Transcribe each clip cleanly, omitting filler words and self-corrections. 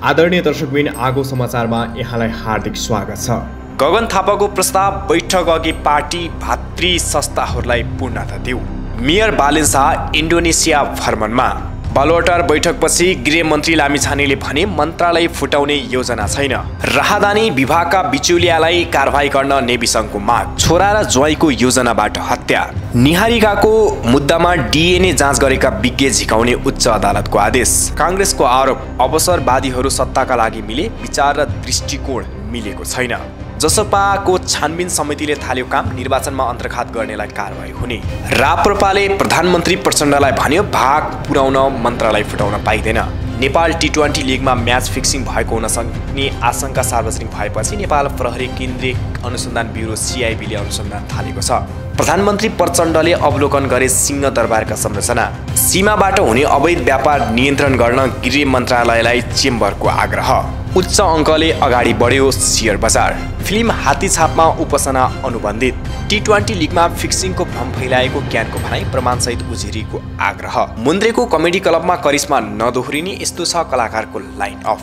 आदरणीय दर्शकबिन आगो समाचारमा यहाँलाई हार्दिक स्वागत छ। गगन थापाको प्रस्ताव बैठक अघि पार्टी भातृ संस्थाहरूलाई पूर्णता दिऊ। मेयर बालेन शाह इन्डोनेसिया भ्रमणमा। बालुवाटार बैठकपछि गृहमन्त्री लामिछानेले भने मन्त्रालय फुटाउने योजना छैन। राहदानी विभागका बिचौलियालाई कारबाही गर्न नेविसङ्घको माग। छोरा र ज्वाइँको योजनाबाट हत्या। निहारिकाको मुद्दामा डिएनए जाँच गरेका विज्ञ झिकाउने उच्च अदालतको आदेश। काङ्ग्रेसको आरोप अवसरवादीहरू सत्ताका लागि मिले, विचार र दृष्टिकोण मिलेको छैन। जसपाको छानबिन समितिले थाल्यो काम, निर्वाचनमा अन्तर्घात गर्नेलाई कारबाही हुने। राप्रपाले प्रधानमन्त्री प्रचण्डलाई भन्यो भाग पुर्याउन मन्त्रालय फुटाउन पाइँदैन। नेपाल टी20 लिगमा म्याच फिक्सिङ भएको हुन सक्ने आशंका सार्वजनिक भएपछि नेपाल प्रहरी केन्द्रीय अनुसन्धान ब्युरो सिआइबीले अनुसन्धान थालेको छ। प्रधानमन्त्री प्रचण्डले अवलोकन गरे सिंहदरबारका संरचना। सीमाबाट हुने अवैध व्यापार नियन्त्रण गर्न गृह मन्त्रालयलाई चेम्बरको आग्रह। उच्च अङ्कले अगाडि बढ्यो सेयर बजार। फिल्म हात्तीछापमा उपासना अनुबन्धित। टी20 लिगमा फिक्सिङको भ्रम फैलाएको ज्ञानको भनाई, प्रमाणसहित उजुरीको आग्रह। मुन्द्रेको कमेडी क्लबमा करिश्मा नदोहोरिने, यस्तो छ कलाकारको लाइन अफ।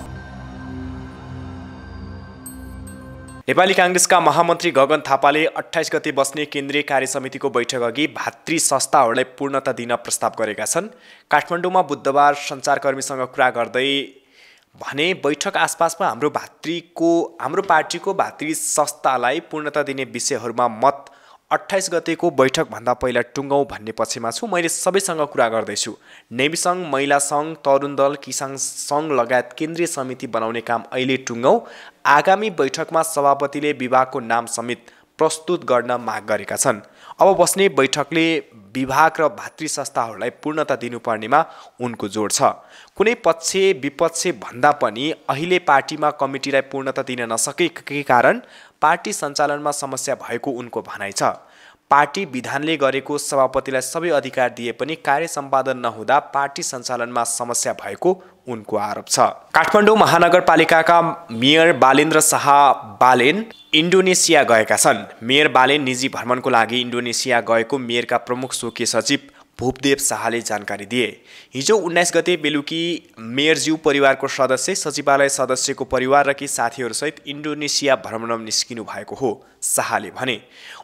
नेपाली काङ्ग्रेसका महामन्त्री गगन थापाले 28 गते बस्ने केन्द्रीय कार्यसमितिको बैठक अघि भातृ संस्थाहरूलाई पूर्णता दिन प्रस्ताव गरेका छन्। काठमाडौँमा बुधबार सञ्चारकर्मीसँग कुरा गर्दै भने बैठक आसपासमा हाम्रो पार्टीको भातृ संस्थालाई पूर्णता दिने विषयहरूमा मत 28 गतेको बैठकभन्दा पहिला टुङ्गौँ भन्ने पक्षमा छु। मैले सबैसँग कुरा गर्दैछु। नेविसङ्घ, महिला सङ्घ, तरुण दल, किसान सङ्घ लगायत केन्द्रीय समिति बनाउने काम अहिले टुङ्गौँ। आगामी बैठकमा सभापतिले विभागको नाम समेत प्रस्तुत गर्न माग गरेका छन्। अब बस्ने बैठकले विभाग र भातृ संस्थाहरूलाई पूर्णता दिनुपर्नेमा उनको जोड छ। कुनै पक्ष विपक्ष भन्दा पनि अहिले पार्टीमा कमिटीलाई पूर्णता दिन नसकेकै कारण पार्टी सञ्चालनमा समस्या भएको उनको भनाइ छ। पार्टी विधानले गरेको सभापतिलाई सबै अधिकार दिए पनि कार्य सम्पादन नहुँदा पार्टी सञ्चालनमा समस्या भएको उनको आरोप छ। काठमाडौँ महानगरपालिकाका मेयर बालेन्द्र शाह बालेन इन्डोनेसिया गएका छन्। मेयर बालेन निजी भ्रमणको लागि इन्डोनेसिया गएको मेयरका प्रमुख स्वकीय सचिव भूपदेव शाहले जानकारी दिए। हिजो 19 गते बेलुकी मेयरज्यू परिवारको सदस्य, सचिवालय सदस्यको परिवार र केही साथीहरूसहित इन्डोनेसिया भ्रमणमा निस्किनु भएको हो, शाहले भने।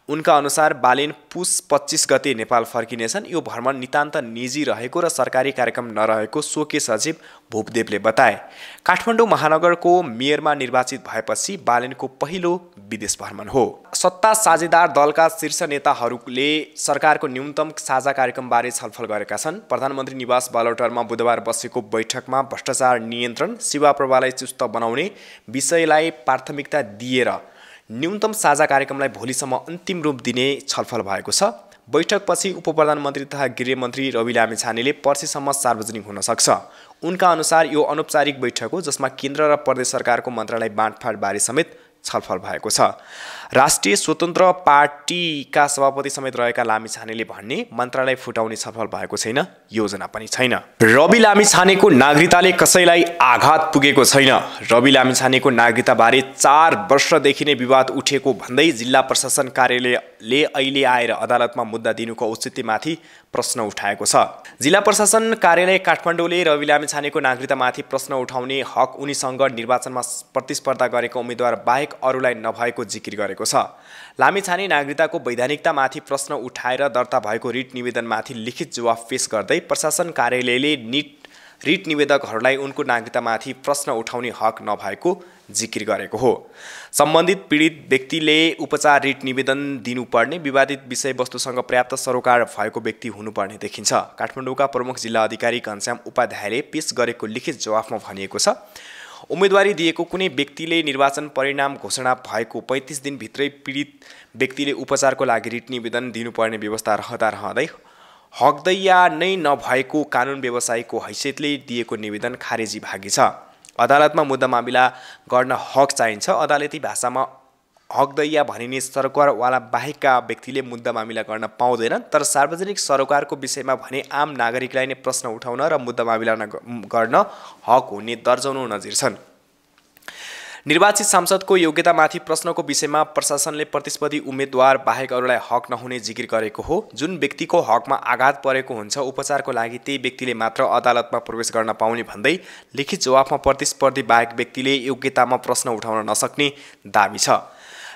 उनका अनुसार बालेन पुस 25 गते नेपाल फर्किनेछन्। यो भ्रमण नितान्त निजी रहेको र सरकारी कार्यक्रम नरहेको स्वकीय सचिव भूपदेवले बताए। काठमाडौँ महानगरको मेयरमा निर्वाचित भएपछि बालेनको पहिलो विदेश भ्रमण हो। सत्ता साझेदार दलका शीर्ष नेताहरूले सरकारको न्यूनतम साझा कार्यक्रमबारे छलफल गरेका छन्। प्रधानमन्त्री निवास बालुवाटारमा बुधबार बसेको बैठकमा भ्रष्टाचार नियन्त्रण, सेवा प्रवाहलाई चुस्त बनाउने विषयलाई प्राथमिकता दिएर न्यूनतम साझा कार्यक्रमलाई भोलिसम्म अन्तिम रूप दिने छलफल भएको छ। बैठकपछि उपप्रधानमन्त्री तथा गृहमन्त्री रवि लामिछानेले पर्सिसम्म सार्वजनिक हुन सक्छ। उनका अनुसार यो अनौपचारिक बैठक हो जसमा केन्द्र र प्रदेश सरकारको मन्त्रालय बाँडफाँडबारे समेत छलफल भएको छ। राष्ट्रिय स्वतन्त्र पार्टीका सभापति समेत रहेका लामिछानेले भन्ने मन्त्रालय फुटाउने छलफल भएको छैन, योजना पनि छैन। रवि लामिछानेको नागरिकताले कसैलाई आघात पुगेको छैन। रवि लामिछानेको नागरिकताबारे 4 वर्षदेखि नै विवाद उठेको भन्दै जिल्ला प्रशासन कार्यालयले अहिले आएर अदालतमा मुद्दा दिनुको औचित्यमाथि प्रश्न उठाएको छ। जिल्ला प्रशासन कार्यालय काठमाडौँले रवि लामिछानेको नागरिकतामाथि प्रश्न उठाउने हक उनीसँग निर्वाचनमा प्रतिस्पर्धा गरेको उम्मेद्वार बाहेक अरूलाई नभएको जिकिर गरेको छ। लामिछाने नागरिकताको वैधानिकतामाथि प्रश्न उठाएर दर्ता भएको रिट निवेदनमाथि लिखित जवाफ पेश गर्दै प्रशासन कार्यालयले रिट निवेदकहरूलाई उनको नागरिकतामाथि प्रश्न उठाउने हक नभएको जिकिर गरेको हो। सम्बन्धित पीडित व्यक्तिले उपचार रिट निवेदन दिनुपर्ने, विवादित विषयवस्तुसँग पर्याप्त सरोकार भएको व्यक्ति हुनुपर्ने देखिन्छ। काठमाडौँका प्रमुख जिल्ला अधिकारी घनश्याम उपाध्यायले पेश गरेको लिखित जवाफमा भनिएको छ, उम्मेदवारी दिएको कुनै व्यक्तिले निर्वाचन परिणाम घोषणा भएको 35 दिनभित्रै पीडित व्यक्तिले उपचारको लागि रिट निवेदन दिनुपर्ने व्यवस्था रहँदै हकदैया नै नभएको कानुन व्यवसायीको हैसियतले दिएको निवेदन खारेजी भागी छ। अदालतमा मुद्दा मामिला गर्न हक चाहिन्छ। अदालती भाषामा हकदैया भनिने सरोकारवाला बाहेकका व्यक्तिले मुद्दा मामिला गर्न पाउँदैनन्, तर सार्वजनिक सरोकारको विषयमा भने आम नागरिकलाई नै प्रश्न उठाउन र मुद्दा मामिला गर्न हक हुने दर्जनौं नजिर छन्। निर्वाचित सांसदको योग्यतामाथि प्रश्नको विषयमा प्रशासनले प्रतिस्पर्धी उम्मेदवार बाहेक अरूलाई हक नहुने जिकिर गरेको हो। जुन व्यक्तिको हकमा आघात परेको हुन्छ उपचारको लागि त्यही व्यक्तिले मात्र अदालतमा प्रवेश गर्न पाउने भन्दै लिखित जवाफमा प्रतिस्पर्धी बाहेक व्यक्तिले योग्यतामा प्रश्न उठाउन नसक्ने दाबी छ।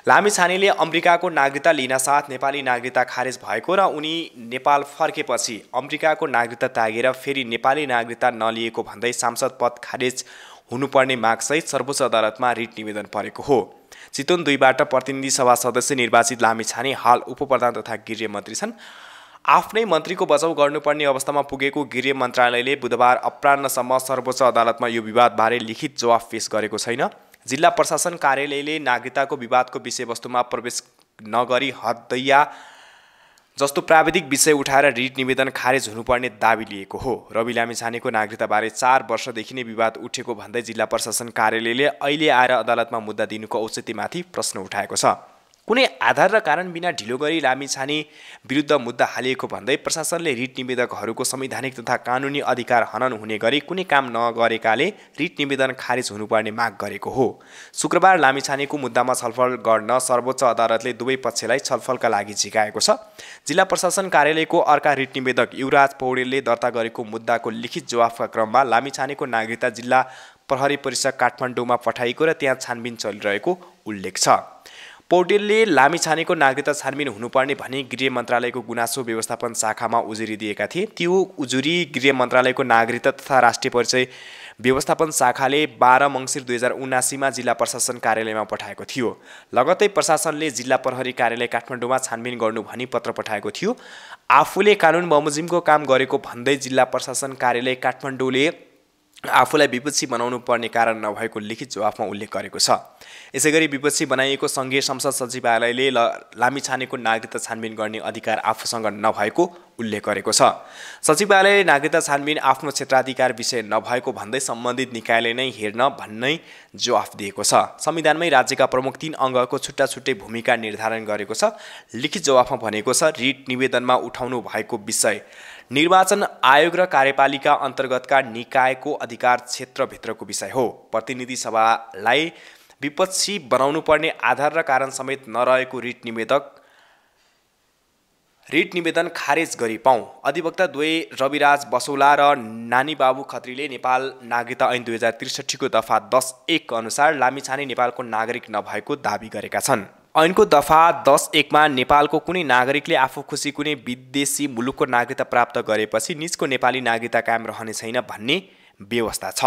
लामिछानेले अमेरिकाको नागरिकता लिनासाथ नेपाली नागरिकता खारेज भएको र उनी नेपाल फर्केपछि अमेरिकाको नागरिकता त्यागेर फेरि नेपाली नागरिकता नलिएको भन्दै सांसद पद खारेज हुनुपर्ने मागसहित सर्वोच्च अदालतमा रिट निवेदन परेको हो। चितवन 2बाट प्रतिनिधि सभा सदस्य निर्वाचित लामिछाने हाल उपप्रधान तथा गृह मन्त्री छन्। आफ्नै मन्त्रीको बचाउ गर्नुपर्ने अवस्थामा पुगेको गृह मन्त्रालयले बुधबार अपराह्नसम्म सर्वोच्च अदालतमा यो विवादबारे लिखित जवाफ पेश गरेको छैन। जिल्ला प्रशासन कार्यालयले नागरिकताको विवादको विषयवस्तुमा प्रवेश नगरी हदैया जस्तो प्राविधिक विषय उठाएर रिट निवेदन खारेज हुनुपर्ने दाबी लिएको हो। रवि लामिछानेको नागरिकताबारे 4 वर्षदेखि नै विवाद उठेको भन्दै जिल्ला प्रशासन कार्यालयले अहिले आएर अदालतमा मुद्दा दिनुको औचित्यमाथि प्रश्न उठाएको छ। कुनै आधार र कारण बिना ढिलो गरी लामिछाने विरुद्ध मुद्दा हालिएको भन्दै प्रशासनले रिट निवेदकहरूको संवैधानिक तथा कानुनी अधिकार हनन हुने गरी कुनै काम नगरेकाले रिट निवेदन खारेज हुनुपर्ने माग गरेको हो। शुक्रबार लामिछानेको मुद्दामा छलफल गर्न सर्वोच्च अदालतले दुवै पक्षलाई छलफलका लागि झिकाएको छ। जिल्ला प्रशासन कार्यालयको अर्का रिट निवेदक युवराज पौडेलले दर्ता गरेको मुद्दाको लिखित जवाफका क्रममा लामिछानेको नागरिकता जिल्ला प्रहरी परिसर काठमाडौँमा पठाइएको र त्यहाँ छानबिन चलिरहेको उल्लेख छ। पौडेलले लामिछानेको नागरिकता छानबिन हुनुपर्ने भनी गृह मन्त्रालयको गुनासो व्यवस्थापन शाखामा उजुरी दिएका थिए। त्यो उजुरी गृह मन्त्रालयको नागरिकता तथा राष्ट्रिय परिचय व्यवस्थापन शाखाले 12 मङ्सिर 2079 जिल्ला प्रशासन कार्यालयमा पठाएको थियो। लगत्तै प्रशासनले जिल्ला प्रहरी कार्यालय काठमाडौँमा छानबिन गर्नु भनी पत्र पठाएको थियो। आफूले कानुन बमोजिमको काम गरेको भन्दै जिल्ला प्रशासन कार्यालय काठमाडौँले आफूलाई विपक्षी बनाउनु पर्ने कारण नभएको लिखित जवाफमा उल्लेख गरेको छ। यसैगरी विपक्षी बनाइएको सङ्घीय संसद सचिवालयले लामिछानेको नागरिकता छानबिन गर्ने अधिकार आफूसँग नभएको उल्लेख गरेको छ। सचिवालयले नागरिकता छानबिन आफ्नो क्षेत्राधिकार विषय नभएको भन्दै सम्बन्धित निकायले नै हेर्न भन्नै जवाफ दिएको छ। संविधानमै राज्यका प्रमुख 3 अङ्गको छुट्टा छुट्टै भूमिका निर्धारण गरेको छ। लिखित जवाफमा भनेको छ रिट निवेदनमा उठाउनु भएको विषय निर्वाचन आयोग र कार्यपालिका अन्तर्गतका निकायको अधिकार क्षेत्रभित्रको विषय हो। प्रतिनिधि सभालाई विपक्षी बनाउनु पर्ने आधार र कारण समेत नरहेको रिट निवेदन खारेज गरी पाऊँ। अधिवक्ता द्वय रविराज बसौला र नानीबाबु खत्रीले नेपाल नागरिकता ऐन 2063 को दफा 10(1) अनुसार लामिछाने नेपालको नागरिक नभएको दाबी गरेका छन्। ऐनको दफा 10(1) मा नेपालको कुनै नागरिकले आफू खुसी कुनै विदेशी मुलुकको नागरिकता प्राप्त गरेपछि निजको नेपाली नागरिकता कायम रहने छैन भन्ने व्यवस्था छ।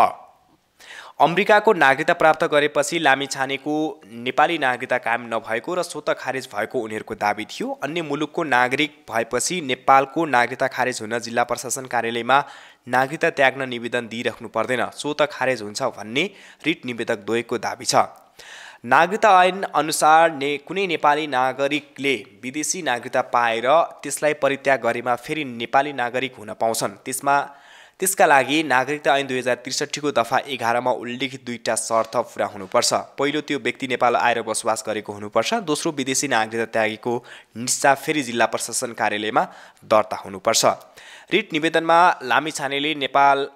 अमेरिकाको नागरिकता प्राप्त गरेपछि लामिछानेको नेपाली नागरिकता कायम नभएको र स्वतः खारेज भएको उनीहरूको दाबी थियो। अन्य मुलुकको नागरिक भएपछि नेपालको नागरिकता खारेज हुन जिल्ला प्रशासन कार्यालयमा नागरिकता त्याग्न निवेदन दिइराख्नु पर्दैन, स्वतः खारेज हुन्छ भन्ने रिट निवेदक द्वयको दाबी छ। नागरिकता ऐन अनुसार कुनै नेपाली नागरिकले विदेशी नागरिकता पाएर त्यसलाई परित्याग गरेमा फेरि नेपाली नागरिक हुन पाउँछन्। त्यसका लागि नागरिकता ऐन 2063 को दफा 11 मा उल्लेखित 2टा शर्त पूरा हुनुपर्छ। पहिलो, त्यो व्यक्ति नेपाल आएर बसोबास गरेको हुनुपर्छ। दोस्रो, विदेशी नागरिकता त्यागेको निस्सा फेरि जिल्ला प्रशासन कार्यालयमा दर्ता हुनुपर्छ। रिट निवेदनमा लामिछानेले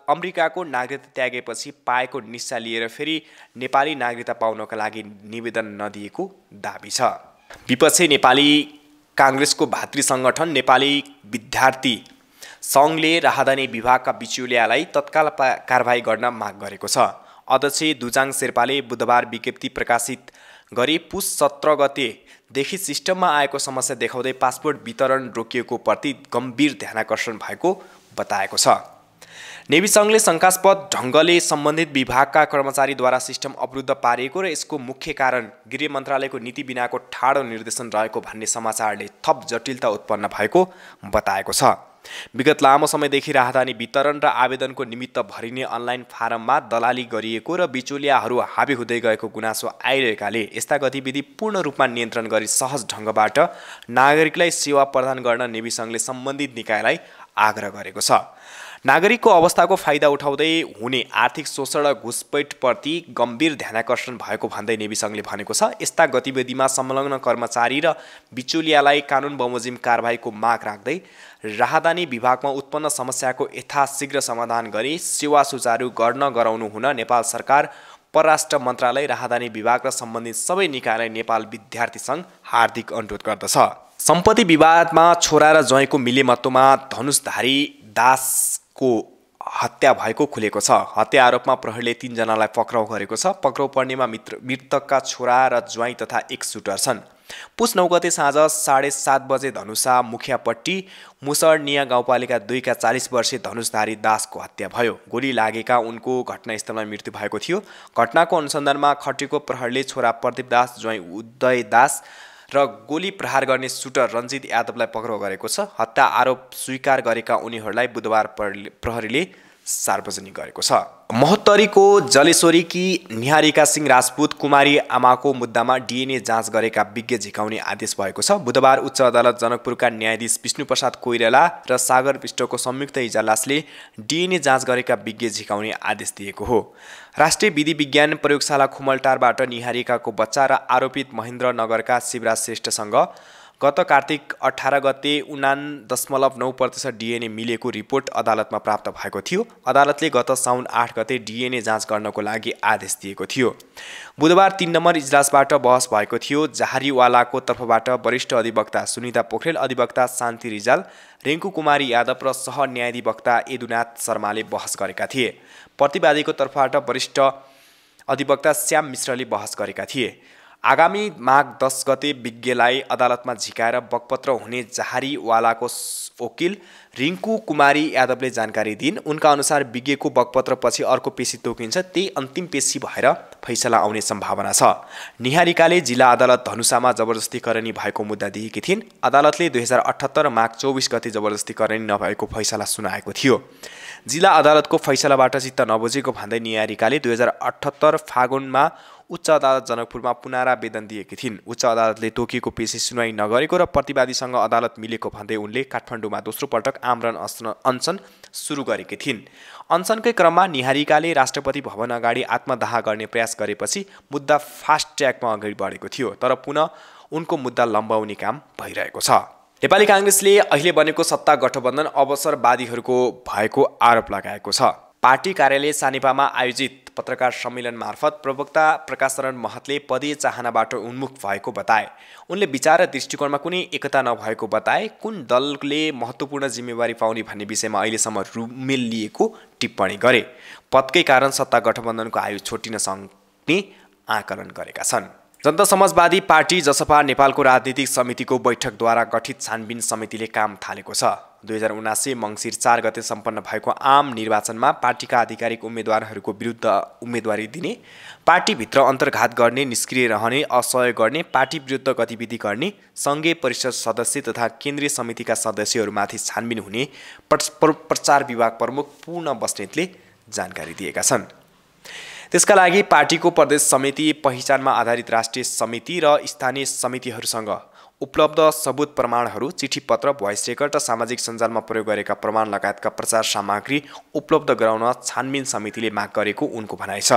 अमेरिकाको नागरिकता त्यागेपछि पाएको निस्सा लिएर फेरि नेपाली नागरिकता पाउनका लागि निवेदन नदिएको दाबी छ। विपक्षी नेपाली काङ्ग्रेसको भातृ सङ्गठन नेपाली विद्यार्थी सङ्घले राहदानी विभागका बिचौलियालाई तत्काल कारबाही गर्न माग गरेको छ। अध्यक्ष दुजाङ शेर्पाले बुधबार विज्ञप्ति प्रकाशित गरी पुस 17 गतेदेखि सिस्टममा आएको समस्या देखाउँदै पासपोर्ट वितरण रोकिएको प्रति गम्भीर ध्यानाकर्षण भएको बताएको छ। नेभी सङ्घले शङ्कास्पद ढङ्गले सम्बन्धित विभागका कर्मचारीद्वारा सिस्टम अवरुद्ध पारिएको र यसको मुख्य कारण गृह मन्त्रालयको नीति बिनाको ठाडो निर्देशन रहेको भन्ने समाचारले थप जटिलता उत्पन्न भएको बताएको छ। विगत लामो समयदेखि राहदानी वितरण र आवेदनको निमित्त भरिने अनलाइन फारममा दलाली गरिएको र बिचौलियाहरू हाबी हुँदै गएको गुनासो आइरहेकाले यस्ता गतिविधि पूर्ण रूपमा नियन्त्रण गरी सहज ढङ्गबाट नागरिकलाई सेवा प्रदान गर्न नेभी सङ्घले सम्बन्धित निकायलाई आग्रह गरेको छ। नागरिकको अवस्थाको फाइदा उठाउँदै हुने आर्थिक शोषण र घुसपैठप्रति गम्भीर ध्यानाकर्षण भएको भन्दै नेभी सङ्घले भनेको छ। यस्ता गतिविधिमा संलग्न कर्मचारी र बिचौलियालाई कानुन बमोजिम कारबाहीको माग राख्दै राहदानी विभागमा उत्पन्न समस्याको यथाशीघ्र समाधान गरी सेवा सुचारू गर्न गराउनु हुन नेपाल सरकार परराष्ट्र मन्त्रालय, राहदानी विभाग र सम्बन्धित सबै निकायलाई नेपाल विद्यार्थी सङ्घ हार्दिक अनुरोध गर्दछ। सम्पत्ति विवादमा छोरा र ज्वाइँको मिलेमत्तोमा धनुषधारी दासको हत्या भएको खुलेको छ। हत्या आरोपमा प्रहरीले 3 जनालाई पक्राउ गरेको छ। पक्राउ पर्नेमा मृतकका छोरा र ज्वाइँ तथा एक सुटर छन्। पुस 9 गते साँझ 7:30 बजे धनुषा मुखियापट्टी मुसर्निया गाउँपालिका 2 का 40 वर्षीय धनुषधारी दासको हत्या भयो। गोली लागेका उनको घटनास्थलमा मृत्यु भएको थियो। घटनाको अनुसन्धानमा खटेको प्रहरीले छोरा प्रदीप दास, ज्वाइँ उदय दास र गोली प्रहार गर्ने सुटर रञ्जित यादवलाई पक्राउ गरेको छ। हत्या आरोप स्वीकार गरेका उनीहरूलाई बुधबार प्रहरीले सार्वजनिक गरेको छ। महोत्तरीको जलेश्वरीकी निहारिका सिंह राजपूत कुमारी आमाको मुद्दामा DNA जाँच गरेका विज्ञ झिकाउने आदेश भएको छ। बुधबार उच्च अदालत जनकपुरका न्यायाधीश विष्णुप्रसाद कोइराला र सागर विष्टको संयुक्त इजलासले DNA जाँच गरेका विज्ञ झिकाउने आदेश दिएको हो। राष्ट्रिय विधि विज्ञान प्रयोगशाला खुमलटारबाट निहारिकाको बच्चा र आरोपित महेन्द्रनगरका शिवराज श्रेष्ठसँग गत कार्तिक 18 गते 49.9% DNA मिलेको रिपोर्ट अदालतमा प्राप्त भएको थियो। अदालतले गत साउन 8 गते DNA जाँच गर्नको लागि आदेश दिएको थियो। बुधबार 3 नम्बर इजलासबाट बहस भएको थियो। जहारीवालाको तर्फबाट वरिष्ठ अधिवक्ता सुनिता पोखरेल, अधिवक्ता शान्ति रिजाल, रिङ्कु कुमारी यादव र सहन्यायाधिवक्ता यदुनाथ शर्माले बहस गरेका थिए। प्रतिवादीको तर्फबाट वरिष्ठ अधिवक्ता श्याम मिश्रले बहस गरेका थिए। आगामी माघ 10 गते विज्ञलाई अदालतमा झिकाएर बकपत्र हुने जहारीवालाको वकिल रिङ्कु कुमारी यादवले जानकारी दिइन्। उनका अनुसार विज्ञको बकपत्रपछि अर्को पेशी तोकिन्छ, त्यही अन्तिम पेशी भएर फैसला आउने सम्भावना छ। निहारिकाले जिल्ला अदालत धनुषामा जबरजस्तीकरणी भएको मुद्दा दिएकी थिइन्। अदालतले 2078 माघ 24 गते जबरजस्तीकरणी नभएको फैसला सुनाएको थियो। जिल्ला अदालतको फैसलाबाट चित्त नबुझेको भन्दै निहारिकाले 2078 फागुनमा उच्च अदालत जनकपुरमा पुनरावेदन दिएकी थिइन्। उच्च अदालतले तोकिएको पेशी सुनवाई नगरेको र प्रतिवादीसँग अदालत मिलेको भन्दै उनले काठमाडौँमा दोस्रो पटक आमरण अनसन सुरु गरेकी थिइन्। अनसनकै क्रममा निहारिकाले राष्ट्रपति भवन अगाडि आत्मदाह गर्ने प्रयास गरेपछि मुद्दा फास्ट ट्र्याकमा अगाडि बढेको थियो, तर पुनः उनको मुद्दा लम्बाउने काम भइरहेको छ। नेपाली काङ्ग्रेसले अहिले बनेको सत्ता गठबन्धन अवसरवादीहरूको भएको आरोप लगाएको छ। पार्टी कार्यालय सानेपामा आयोजित पत्रकार सम्मेलन मार्फत प्रवक्ता प्रकाशरण महतले पदीय चाहनाबाट उन्मुख भएको बताए। उनले विचार र दृष्टिकोणमा कुनै एकता नभएको बताए। कुन दलले महत्त्वपूर्ण जिम्मेवारी पाउने भन्ने विषयमा अहिलेसम्म रुमेल लिएको टिप्पणी गरे। पदकै कारण सत्ता गठबन्धनको आयु छोटिन सक्ने आकलन गरेका छन्। जनता समाजवादी पार्टी जसपा नेपालको राजनीतिक समितिको बैठकद्वारा गठित छानबिन समितिले काम थालेको छ। 2079 मङ्सिर 4 गते सम्पन्न भएको आम निर्वाचनमा पार्टीका आधिकारिक उम्मेदवारहरूको विरुद्ध उम्मेदवारी दिने, पार्टीभित्र अन्तर्घात गर्ने, निष्क्रिय रहने, असहयोग गर्ने, पार्टी विरुद्ध गतिविधि गर्ने, सङ्घीय परिषद सदस्य तथा केन्द्रीय समितिका सदस्यहरूमाथि छानबिन हुने प्रचार विभाग प्रमुख पूर्ण बस्नेतले जानकारी दिएका छन्। त्यसका लागि पार्टीको प्रदेश समिति, पहिचानमा आधारित राष्ट्रिय समिति र स्थानीय समितिहरूसँग उपलब्ध सबुत प्रमाणहरू, चिठीपत्र, भोइस रेकर्ड र सामाजिक सञ्जालमा प्रयोग गरेका प्रमाण लगायतका प्रचार सामग्री उपलब्ध गराउन छानबिन समितिले माग गरेको उनको भनाइ छ।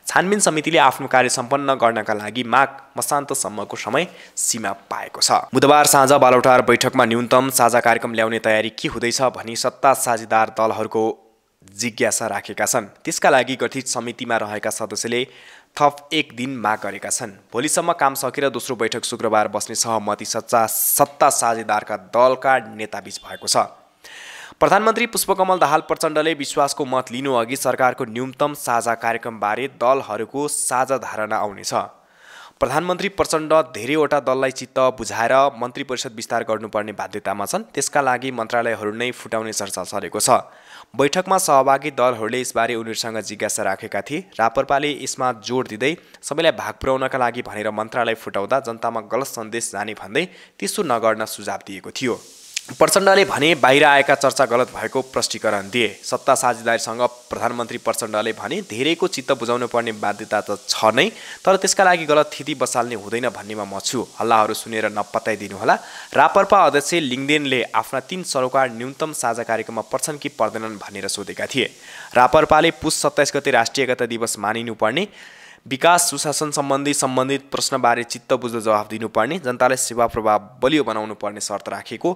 छानबिन समितिले आफ्नो कार्य सम्पन्न गर्नका लागि माघ मसान्तसम्मको समय सीमा पाएको छ। बुधबार साँझ बालौटार बैठकमा न्यूनतम साझा कार्यक्रम ल्याउने तयारी के हुँदैछ भनी सत्ता साझेदार दलहरूको जिज्ञासा राखेका छन्। त्यसका लागि गठित समितिमा रहेका सदस्यले थप 1 दिन माग गरेका छन्। भोलिसम्म काम सकेर दोस्रो बैठक शुक्रबार बस्ने सहमति सत्ता साझेदारका दलका नेताबीच भएको छ। प्रधानमन्त्री पुष्पकमल दाहाल प्रचण्डले विश्वासको मत लिनु अघि सरकारको न्यूनतम साझा कार्यक्रमबारे दलहरूको साझा धारणा आउनेछ। प्रधानमन्त्री प्रचण्ड धेरैवटा दललाई चित्त बुझाएर मन्त्री परिषद विस्तार गर्नुपर्ने बाध्यतामा छन्। त्यसका लागि मन्त्रालयहरू नै फुटाउने चर्चा चलेको छ। बैठकमा सहभागी दलहरूले यसबारे उनीहरूसँग जिज्ञासा राखेका थिए। रापरपाले यसमा जोड दिँदै सबैलाई भाग पुर्याउनका लागि भनेर मन्त्रालय फुटाउँदा जनतामा गलत सन्देश जाने भन्दै त्यसो नगर्न सुझाव दिएको थियो। प्रचण्डले भने बाहिर आएका चर्चा गलत भएको प्रष्टीकरण दिए। सत्ता साझेदारीसँग प्रधानमन्त्री प्रचण्डले भने धेरैको चित्त बुझाउनु पर्ने बाध्यता त छ नै, तर त्यसका लागि गलत थिति बसाल्ने हुँदैन भन्नेमा म छु। हल्लाहरू सुनेर नपत्याइदिनुहोला। रापरपा अध्यक्ष लिङदेनले आफ्ना 3 सरोकार न्यूनतम साझा कार्यक्रममा पर्छन् कि पर्दैनन् भनेर सोधेका थिए। रापरपाले पुस 27 गते राष्ट्रिय एकता दिवस मानिनुपर्ने, विकास सुशासन सम्बन्धित प्रश्नबारे चित्त बुझ्दो जवाफ दिनुपर्ने, जनतालाई सेवा प्रभाव बलियो बनाउनु पर्ने शर्त राखेको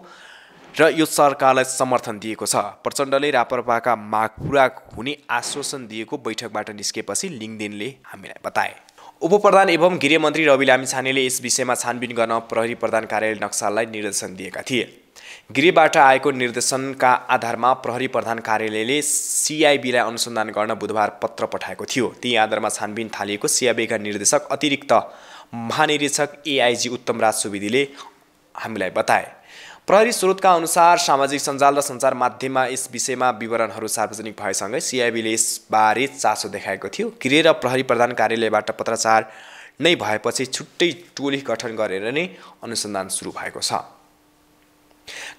र यो सरकारलाई समर्थन दिएको छ। प्रचण्डले राप्रपाका माग पूरा हुने आश्वासन दिएको बैठकबाट निस्केपछि लिङ्गदेनले हामीलाई बताए। उपप्रधान एवं गृहमन्त्री रवि लामिछानेले यस विषयमा छानबिन गर्न प्रहरी प्रधान कार्यालय नक्साललाई निर्देशन दिएका थिए। गृहबाट आएको निर्देशनका आधारमा प्रहरी प्रधान कार्यालयले सिआइबीलाई अनुसन्धान गर्न बुधबार पत्र पठाएको थियो। त्यही आधारमा छानबिन थालिएको सिआइबीका निर्देशक अतिरिक्त महानिरीक्षक एआइजी उत्तमराज सुवेदीले हामीलाई बताए। प्रहरी स्रोतका अनुसार सामाजिक सञ्जाल र सञ्चार माध्यममा यस विषयमा विवरणहरू सार्वजनिक भएसँगै सिआइबीले यसबारे चासो देखाएको थियो। गृह र प्रहरी प्रधान कार्यालयबाट पत्राचार नै भएपछि छुट्टै टोली गठन गरेर नै अनुसन्धान सुरु भएको छ।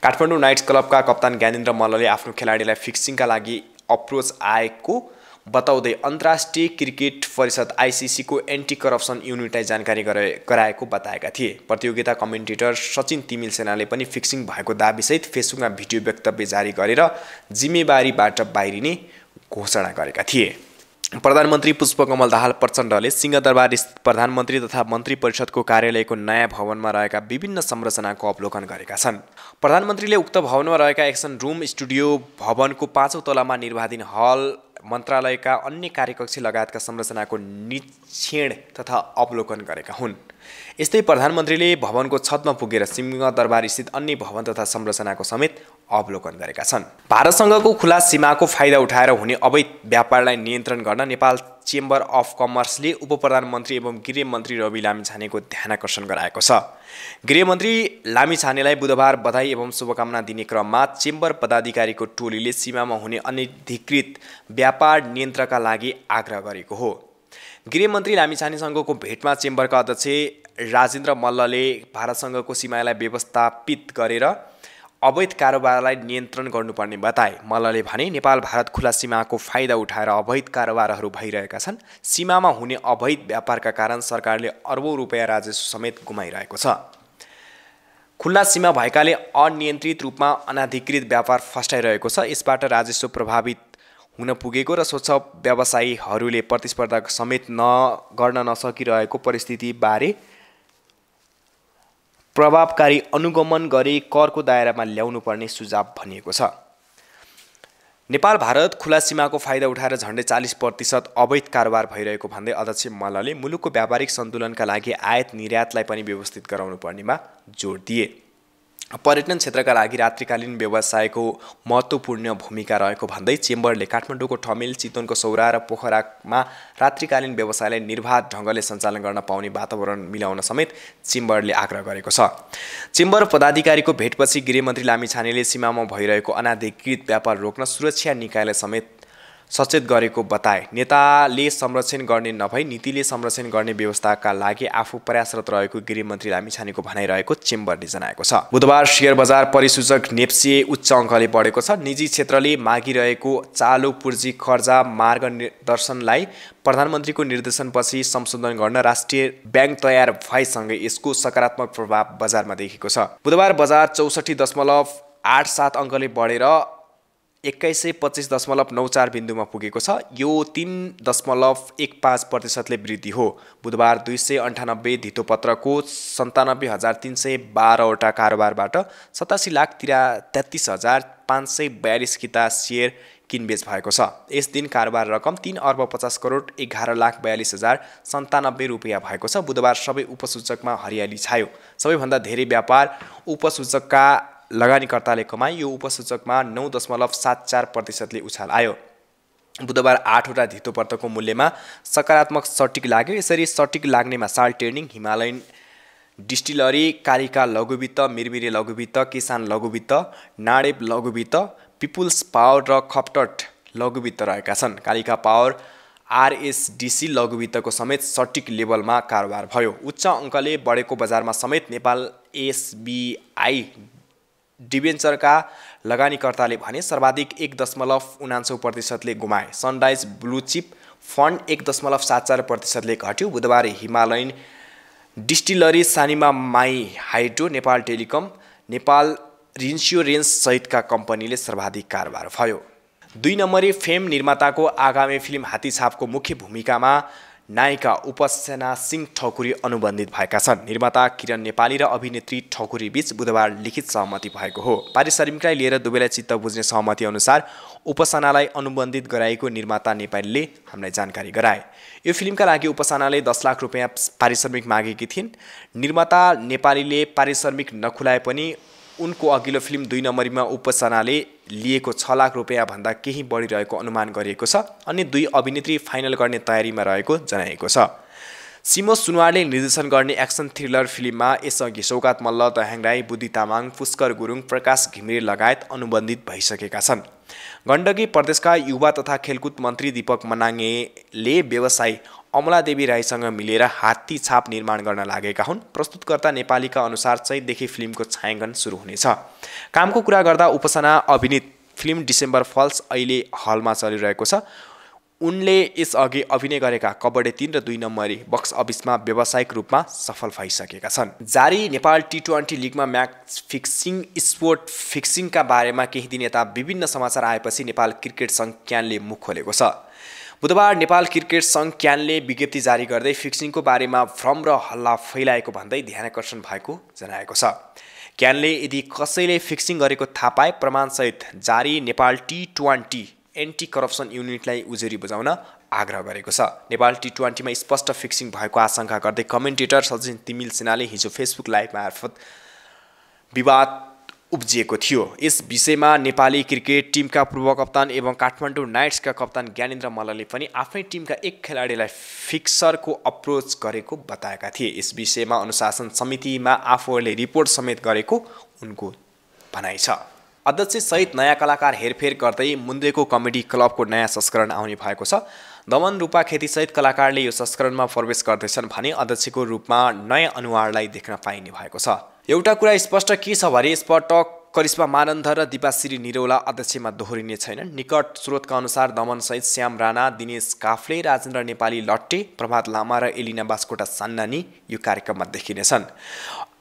काठमाडौँ नाइट्स क्लबका कप्तान ज्ञानेन्द्र मल्लले आफ्नो खेलाडीलाई फिक्सिङका लागि अप्रोच आएको बताउँदै अन्तर्राष्ट्रिय क्रिकेट परिषद आइसिसीको एन्टी करप्सन युनिटलाई जानकारी गराएको बताएका थिए। प्रतियोगिता कमेन्टेटर सचिन तिमिल सेनाले पनि फिक्सिङ भएको दाबीसहित फेसबुकमा भिडियो वक्तव्य जारी गरेर जिम्मेवारीबाट बाहिरिने घोषणा गरेका थिए। प्रधानमन्त्री पुष्पकमल दाहाल प्रचण्डले सिंहदरबार स्थित प्रधानमन्त्री तथा मन्त्री परिषदको कार्यालयको नयाँ भवनमा रहेका विभिन्न संरचनाको अवलोकन गरेका छन्। प्रधानमन्त्रीले उक्त भवनमा रहेका एक्सन रुम, स्टुडियो, भवनको 5औं तलामा निर्वाधीन हल, मन्त्रालयका अन्य कार्यकक्ष लगायतका संरचनाको निरीक्षण तथा अवलोकन गरेका हुन्। यस्तै प्रधानमन्त्रीले भवनको छतमा पुगेर सिंहदरबार स्थित अन्य भवन तथा संरचनाको समेत अवलोकन गरेका छन्। भारतसँगको खुला सीमाको फाइदा उठाएर हुने अवैध व्यापारलाई नियन्त्रण गर्न नेपाल चेम्बर अफ कमर्सले उपप्रधानमन्त्री एवं गृहमन्त्री रवि लामिछानेको ध्यानाकर्षण गराएको छ। गृहमन्त्री लामिछानेलाई बुधबार बधाई एवं शुभकामना दिने क्रममा चेम्बर पदाधिकारीको टोलीले सीमामा हुने अनधिकृत व्यापार नियन्त्रणका लागि आग्रह गरेको हो। गृहमन्त्री लामिछानेसँगको भेटमा चेम्बरका अध्यक्ष राजेन्द्र मल्लले भारतसँगको सीमालाई व्यवस्थापित गरेर अवैध कारोबारलाई नियन्त्रण गर्नुपर्ने बताए। मल्लले भने नेपाल भारत खुला सीमाको फाइदा उठाएर अवैध कारोबारहरू भइरहेका छन्। सीमामा हुने अवैध व्यापारका कारण सरकारले अर्बौं रुपियाँ राजस्व समेत गुमाइरहेको छ। खुला सीमा भएकाले अनियन्त्रित रूपमा अनाधिकृत व्यापार फस्टाइरहेको छ। यसबाट राजस्व प्रभावित हुन पुगेको र स्वच्छ व्यवसायीहरूले प्रतिस्पर्धा समेत गर्न नसकिरहेको परिस्थितिबारे प्रभावकारी अनुगमन गरी करको दायरामा ल्याउनुपर्ने सुझाव भनिएको छ। नेपाल भारत खुला सीमाको फाइदा उठाएर झन्डै 40% अवैध कारोबार भइरहेको भन्दै अध्यक्ष मल्लले मुलुकको व्यापारिक सन्तुलनका लागि आयात निर्यातलाई पनि व्यवस्थित गराउनु पर्नेमा जोड दिए। पर्यटन क्षेत्रका लागि रात्रिकालीन व्यवसायको महत्त्वपूर्ण भूमिका रहेको भन्दै चेम्बरले काठमाडौँको ठमेल, चितवनको सौरा र पोखरामा रात्रिकालीन व्यवसायलाई निर्बाध ढङ्गले सञ्चालन गर्न पाउने वातावरण मिलाउन समेत चेम्बरले आग्रह गरेको छ। चेम्बर पदाधिकारीको भेटपछि गृहमन्त्री लामिछानेले सीमामा भइरहेको अनाधिकृत व्यापार रोक्न सुरक्षा निकायलाई समेत सचेत गरेको बताए। नेताले संरक्षण गर्ने नभई नीतिले संरक्षण गर्ने व्यवस्थाका लागि आफू प्रयासरत रहेको गृहमन्त्री लामिछानेको भनाइरहेको चेम्बरले जनाएको छ। बुधबार शेयर बजार परिसूचक नेप्से उच्च अङ्कले बढेको छ। निजी क्षेत्रले मागिरहेको चालु पूर्जी कर्जा मार्गदर्शनलाई प्रधानमन्त्रीको निर्देशनपछि संशोधन गर्न राष्ट्रिय ब्याङ्क तयार भएसँगै यसको सकारात्मक प्रभाव बजारमा देखिएको छ। बुधबार बजार 64.87 अङ्कले बढेर 2125.94 बिन्दुमा पुगेको छ। यो 3.15% वृद्धि हो। बुधबार 298 धितोपत्रको 97,312 वटा कारोबारबाट 87,33,542 किता सेयर किनबेच भएको छ। यस दिन कारोबार रकम 3,50,11,42,097 रुपियाँ भएको छ। बुधबार सबै उपसूचकमा हरियाली छायो। सबैभन्दा धेरै व्यापार उपसूचकका लगानीकर्ताले कमाए। यो उपसूचकमा 9.74% उछाल आयो। बुधबार 8वटा धितोपत्रको मूल्यमा सकारात्मक सटिक लाग्यो। यसरी सटिक लाग्नेमा साल ट्रेडिङ, हिमालयन डिस्टिलरी, कालिका लघुवित्त, मिरमिरे लघुवित्त, किसान लघुवित्त, नाडेप लघुवित्त, पिपुल्स पावर र खप्टट लघुवित्त रहेका छन्। कालिका पावर, आरएसडिसी लघुवित्तको समेत सटिक लेभलमा कारोबार भयो। उच्च अङ्कले बढेको बजारमा समेत नेपाल एसबिआई डिबेन्चरका लगानीकर्ताले भने सर्वाधिक 1.49% गुमाए। सनराइज ब्लू चिप फन्ड 1.74% घट्यो। बुधबार Himalayan distillery, Sanima Mai hydro, Nepal telecom, Nepal insurance सहितका कम्पनीले सर्वाधिक कारोबार भयो। 2 नम्बरी फिल्म निर्माताको आगामी फिल्म हात्तीछापको मुख्य भूमिकामा नायिका उपासना सिंह ठकुरी अनुबन्धित भएका छन्। निर्माता किरण नेपाली र अभिनेत्री ठकुरी बीच बुधबार लिखित सहमति भएको हो। पारिश्रमिकलाई लिएर दुवैलाई चित्त बुझ्ने सहमति अनुसार उपासनालाई अनुबन्धित गराएको निर्माता नेपालीले हामीलाई जानकारी गराए। यो फिल्मका लागि उपासनाले 10 लाख रुपैयाँ पारिश्रमिक मागेकी थिइन्। निर्माता नेपालीले पारिश्रमिक नखुलाए पनि उनको अघिल्लो फिल्म 2 नम्बरीमा उपासनाले लिएको 6 लाख रुपैयाँ भन्दा केही बढी रहेको अनुमान गरिएको छ। अन्य 2 अभिनेत्री फाइनल गर्ने तयारीमा रहेको जनाएको छ। सिमो सुनवारले निर्देशन गर्ने एक्सन थ्रिलर फिल्ममा यसअघि सौगात मल्ल, दयाङ राई, बुद्धि तामाङ, पुष्कर गुरुङ, प्रकाश घिमिरे लगायत अनुबन्धित भइसकेका छन्। गण्डकी प्रदेशका युवा तथा खेलकुद मन्त्री दीपक मनाङले व्यवसायी अमलादेवी राईसँग मिलेर हात्ती छाप निर्माण गर्न लागेका हुन्। प्रस्तुतकर्ता नेपालीका अनुसार चैतदेखि फिल्मको छायाङ्कन सुरु हुनेछ। कामको कुरा गर्दा उपासना अभिनीत फिल्म डिसेम्बर फल्स अहिले हलमा चलिरहेको छ। उनले यसअघि अभिनय गरेका कबड्डी 3 र 2 नम्बरी बक्स अफिसमा व्यावसायिक रूपमा सफल भइसकेका छन्। जारी नेपाल टी20 लिगमा म्याच फिक्सिङ स्पोर्ट फिक्सिङका बारेमा केही दिन यता विभिन्न समाचार आएपछि नेपाल क्रिकेट सङ्घ क्यानले मुख खोलेको छ। बुधबार नेपाल क्रिकेट सङ्घ क्यानले विज्ञप्ति जारी गर्दै फिक्सिङको बारेमा भ्रम र हल्ला फैलाएको भन्दै ध्यानाकर्षण भएको जनाएको छ। क्यानले यदि कसैले फिक्सिङ गरेको थाहा पाए प्रमाणसहित जारी नेपाल टी20 एन्टी करप्सन युनिटलाई उजुरी बुझाउन आग्रह गरेको छ। नेपाल टी20मा स्पष्ट फिक्सिङ भएको आशंका गर्दै कमेन्टेटर सचिन तिमिल सिन्हाले हिजो फेसबुक लाइभ मार्फत विवाद उब्जिएको थियो। यस विषयमा नेपाली क्रिकेट टिमका पूर्व कप्तान एवं काठमाडौँ नाइट्सका कप्तान ज्ञानेन्द्र मल्लले पनि आफ्नै टिमका एक खेलाडीलाई फिक्सरको अप्रोच गरेको बताएका थिए। यस विषयमा अनुशासन समितिमा आफूहरूले रिपोर्ट समेत गरेको उनको भनाइ छ। अध्यक्षसहित नयाँ कलाकार हेरफेर गर्दै मुन्द्रेको कमेडी क्लबको नयाँ संस्करण आउने भएको छ। दमन रूपा खेतीसहित कलाकारले यो संस्करणमा प्रवेश गर्दैछन् भने अध्यक्षको रूपमा नयाँ अनुहारलाई देख्न पाइने भएको छ। एउटा कुरा स्पष्ट के छ भने यसपटक करिश्मा मानन्द र दिपाश्री निरौला अध्यक्षमा दोहोरिने छैनन्। निकट स्रोतका अनुसार दमनसहित श्याम राणा, दिनेश काफ्ले, राजेन्द्र नेपाली लट्टे, प्रभात लामा र एलिना बास्कोटा सान्नानी यो कार्यक्रममा देखिनेछन्।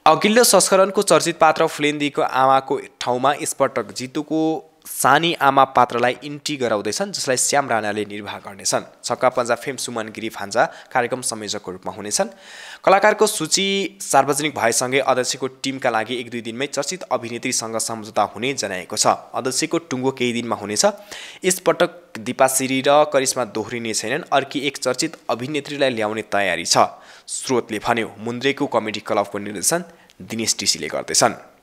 अघिल्लो संस्करणको चर्चित पात्र फुलेन्दीको आमाको ठाउँमा यसपटक जितुको सानी आमा पात्रलाई इन्ट्री गराउँदैछन्, जसलाई श्याम राणाले निर्वाह गर्नेछन्। छक्का पन्जा फेम सुमन गिरी फान्जा कार्यक्रम संयोजकको रूपमा हुनेछन्। कलाकारको सूची सार्वजनिक भएसँगै अध्यक्षको टिमका लागि 1-2 दिनमै चर्चित अभिनेत्रीसँग सम्झौता हुने जनाएको छ। अध्यक्षको टुङ्गो केही दिनमा हुनेछ। यसपटक दिपाश्री र करिश्मा दोहोरिने छैनन्। अर्की एक चर्चित अभिनेत्रीलाई ल्याउने तयारी छ, स्रोतले भन्यो। मुन्द्रेको कमेडी क्लबको निर्देशन दिनेश टिसीले गर्दैछन्।